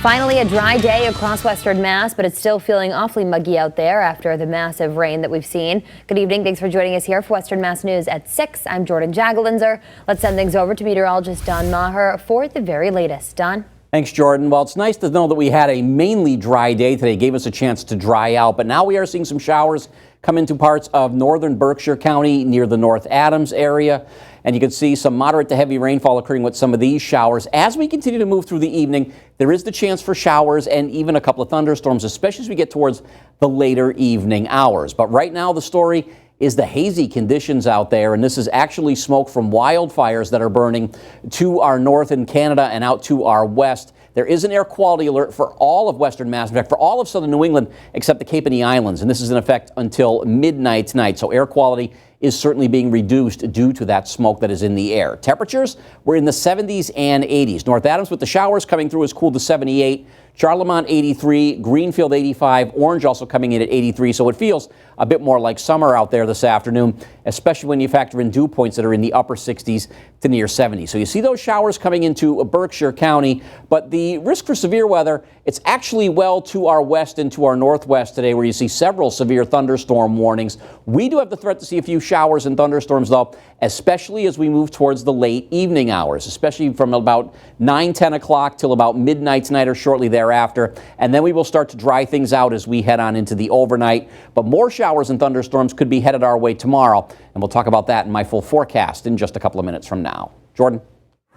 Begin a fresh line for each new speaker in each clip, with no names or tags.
Finally, a dry day across Western Mass, but it's still feeling awfully muggy out there after the massive rain that we've seen. Good evening. Thanks for joining us here for Western Mass News at 6. I'm Jordyn Jagolinzer. Let's send things over to meteorologist Don Maher for the very latest. Don?
Thanks, Jordan. Well, it's nice to know that we had a mainly dry day today. Gave us a chance to dry out, but now we are seeing some showers come into parts of northern Berkshire County near the North Adams area. And you can see some moderate to heavy rainfall occurring with some of these showers. As we continue to move through the evening, there is the chance for showers and even a couple of thunderstorms, especially as we get towards the later evening hours. But right now, the story is the hazy conditions out there, and this is actually smoke from wildfires that are burning to our north in Canada and out to our west. There is an air quality alert for all of Western Mass, in fact, for all of southern New England, except the Cape and the Islands, and this is in effect until midnight tonight. So air quality is certainly being reduced due to that smoke that is in the air. Temperatures were in the 70s and 80s. North Adams with the showers coming through is cooled to 78. Charlemont 83, Greenfield 85, Orange also coming in at 83. So it feels a bit more like summer out there this afternoon, especially when you factor in dew points that are in the upper 60s to near 70. So you see those showers coming into Berkshire County, but the risk for severe weather, it's actually well to our west and to our northwest today, where you see several severe thunderstorm warnings. We do have the threat to see a few showers and thunderstorms, though, especially as we move towards the late evening hours, especially from about 9, 10 o'clock till about midnight tonight or shortly thereafter. And then we will start to dry things out as we head on into the overnight. But more showers and thunderstorms could be headed our way tomorrow. And we'll talk about that in my full forecast in just a couple of minutes from now. Jordan?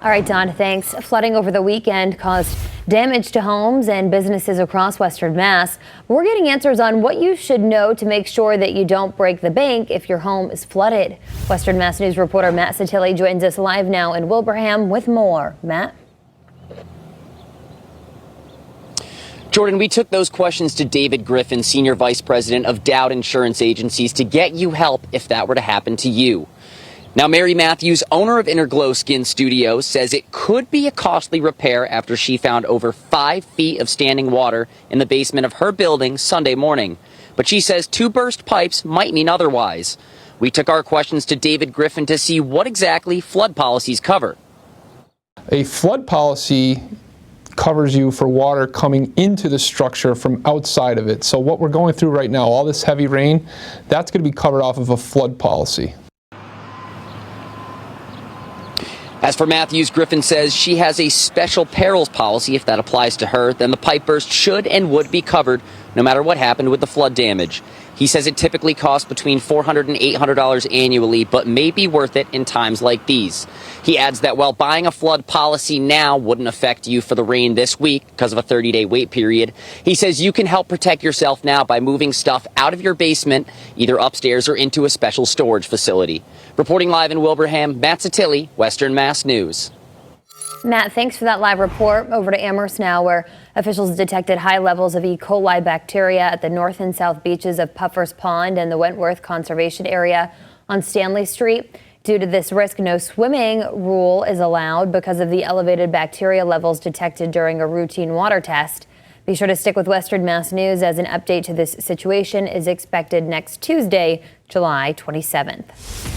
All right, Don, thanks. Flooding over the weekend caused damage to homes and businesses across Western Mass. We're getting answers on what you should know to make sure that you don't break the bank if your home is flooded. Western Mass News reporter Matt Satilli joins us live now in Wilbraham with more. Matt?
Jordan, we took those questions to David Griffin, Senior Vice President of Dowd Insurance Agencies, to get you help if that were to happen to you. Now, Mary Matthews, owner of Interglow Skin Studios, says it could be a costly repair after she found over 5 feet of standing water in the basement of her building Sunday morning. But she says 2 burst pipes might mean otherwise. We took our questions to David Griffin to see what exactly flood policies cover.
A flood policy covers you for water coming into the structure from outside of it. So what we're going through right now, all this heavy rain, that's going to be covered off of a flood policy.
As for Matthews, Griffin says she has a special perils policy. If that applies to her, then the pipe burst should and would be covered no matter what happened with the flood damage. He says it typically costs between $400 and $800 annually, but may be worth it in times like these. He adds that while buying a flood policy now wouldn't affect you for the rain this week because of a 30-day wait period, he says you can help protect yourself now by moving stuff out of your basement, either upstairs or into a special storage facility. Reporting live in Wilbraham, Matt Satilli, Western Mass News.
Matt, thanks for that live report. Over to Amherst now, where officials detected high levels of E. coli bacteria at the north and south beaches of PUFFER'S Pond and the Wentworth Conservation Area on Stanley Street. Due to this risk, no swimming rule is allowed because of the elevated bacteria levels detected during a routine water test. Be sure to stick with Western Mass News, as an update to this situation is expected next Tuesday, July 27th.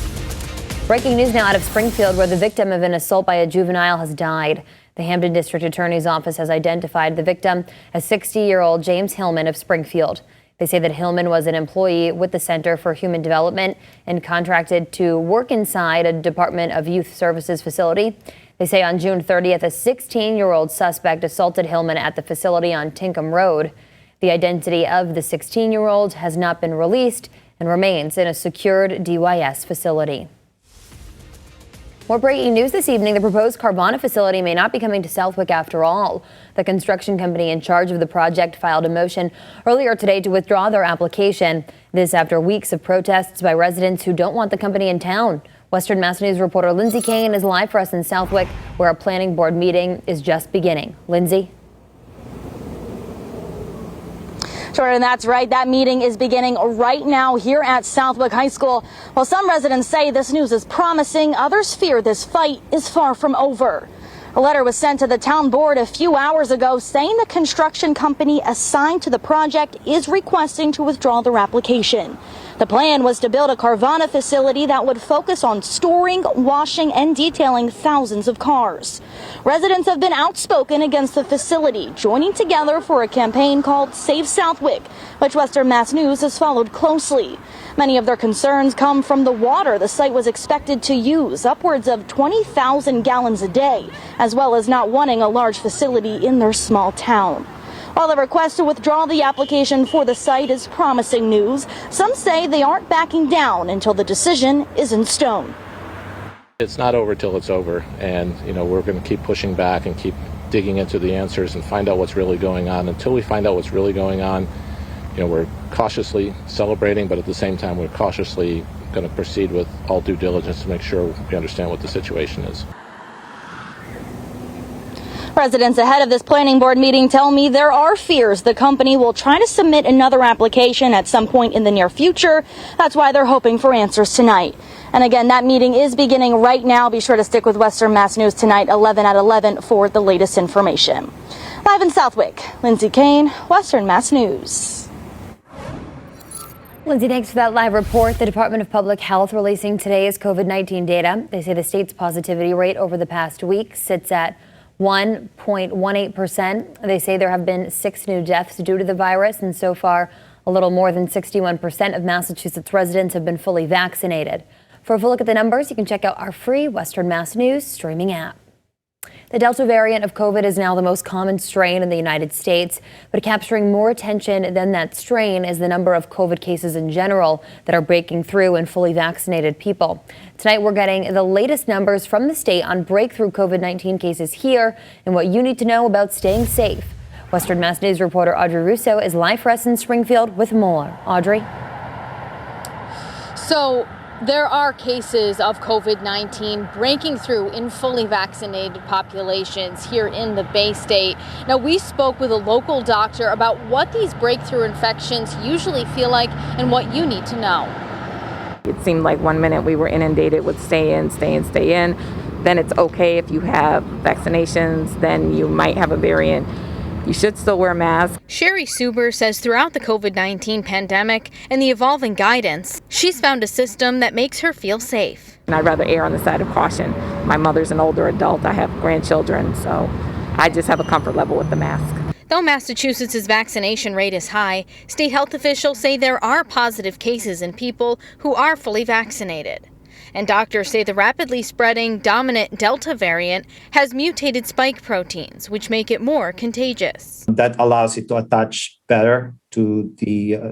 Breaking news now out of Springfield, where the victim of an assault by a juvenile has died. The Hampden District Attorney's Office has identified the victim as 60-year-old James Hillman of Springfield. They say that Hillman was an employee with the Center for Human Development and contracted to work inside a Department of Youth Services facility. They say on June 30th, a 16-year-old suspect assaulted Hillman at the facility on Tinkham Road. The identity of the 16-year-old has not been released and remains in a secured DYS facility. More breaking news this evening. The proposed Carvana facility may not be coming to Southwick after all. The construction company in charge of the project filed a motion earlier today to withdraw their application. This after weeks of protests by residents who don't want the company in town. Western Mass News reporter Lindsay Kane is live for us in Southwick, where a planning board meeting is just beginning. Lindsay?
Jordan, that's right. That meeting is beginning right now here at Southwick High School. While some residents say this news is promising, others fear this fight is far from over. A letter was sent to the town board a few hours ago saying the construction company assigned to the project is requesting to withdraw their application. The plan was to build a Carvana facility that would focus on storing, washing, and detailing thousands of cars. Residents have been outspoken against the facility, joining together for a campaign called Save Southwick, which Western Mass News has followed closely. Many of their concerns come from the water the site was expected to use, upwards of 20,000 gallons a day, as well as not wanting a large facility in their small town. While the request to withdraw the application for the site is promising news, some say they aren't backing down until the decision is in stone.
It's not over till it's over, and we're going to keep pushing back and keep digging into the answers and find out what's really going on. Until we find out what's really going on, we're cautiously celebrating, but at the same time we're cautiously going to proceed with all due diligence to make sure we understand what the situation is.
Residents ahead of this planning board meeting tell me there are fears the company will try to submit another application at some point in the near future. That's why they're hoping for answers tonight. And again, that meeting is beginning right now. Be sure to stick with Western Mass News tonight, 11 at 11, for the latest information. Live in Southwick, Lindsay Kane, Western Mass News.
Lindsay, thanks for that live report. The Department of Public Health releasing today's COVID-19 data. They say the state's positivity rate over the past week sits at 1.18%. They say there have been 6 new deaths due to the virus, and so far, a little more than 61% of Massachusetts residents have been fully vaccinated. For a full look at the numbers, you can check out our free Western Mass News streaming app. The Delta variant of COVID is now the most common strain in the United States, but capturing more attention than that strain is the number of COVID cases in general that are breaking through in fully vaccinated people. Tonight, we're getting the latest numbers from the state on breakthrough COVID-19 cases here and what you need to know about staying safe. Western Mass News reporter Audrey Russo is live for us in Springfield with more. Audrey?
So there are cases of COVID-19 breaking through in fully vaccinated populations here in the Bay State. Now, we spoke with a local doctor about what these breakthrough infections usually feel like and what you need to know.
It seemed like 1 minute we were inundated with stay in. Then it's okay if you have vaccinations, then you might have a variant. You should still wear a mask.
Sherry Suber says throughout the COVID-19 pandemic and the evolving guidance, she's found a system that makes her feel safe.
And I'd rather err on the side of caution. My mother's an older adult. I have grandchildren, so I just have a comfort level with the mask.
Though Massachusetts' vaccination rate is high, state health officials say there are positive cases in people who are fully vaccinated. And doctors say the rapidly spreading dominant Delta variant has mutated spike proteins, which make it more contagious.
That allows it to attach better to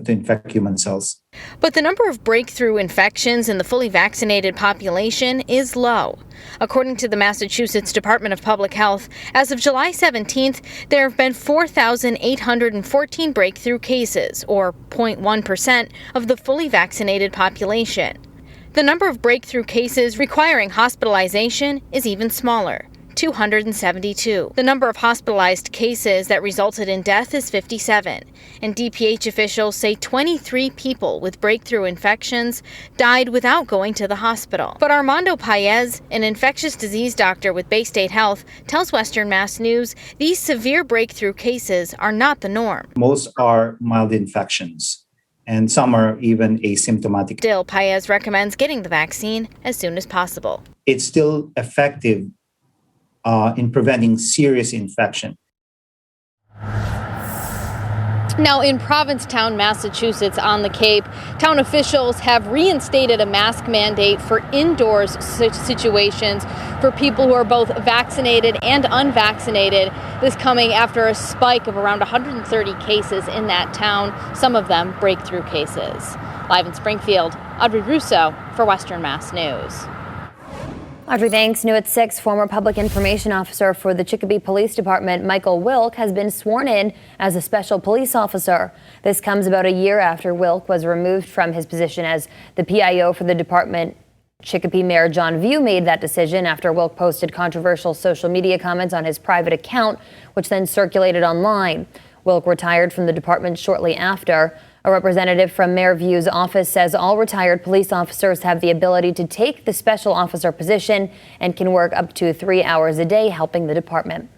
infect human cells.
But the number of breakthrough infections in the fully vaccinated population is low. According to the Massachusetts Department of Public Health, as of July 17th, there have been 4,814 breakthrough cases, or 0.1% of the fully vaccinated population. The number of breakthrough cases requiring hospitalization is even smaller, 272. The number of hospitalized cases that resulted in death is 57, and DPH officials say 23 people with breakthrough infections died without going to the hospital. But Armando Paez, an infectious disease doctor with Bay State Health, tells Western Mass News these severe breakthrough cases are not the norm.
Most are mild infections, and some are even asymptomatic.
Still, Paez recommends getting the vaccine as soon as possible.
It's still effective in preventing serious infection.
Now, in Provincetown, Massachusetts, on the Cape, town officials have reinstated a mask mandate for indoors situations for people who are both vaccinated and unvaccinated. This coming after a spike of around 130 cases in that town, some of them breakthrough cases. Live in Springfield, Audrey Russo for Western Mass News.
Audrey, thanks. New at 6, former public information officer for the Chicopee Police Department, Michael Wilk, has been sworn in as a special police officer. This comes about a year after Wilk was removed from his position as the PIO for the department. Chicopee Mayor John View made that decision after Wilk posted controversial social media comments on his private account, which then circulated online. Wilk retired from the department shortly after. A representative from Mayor View's office says all retired police officers have the ability to take the special officer position and can work up to 3 hours a day helping the department.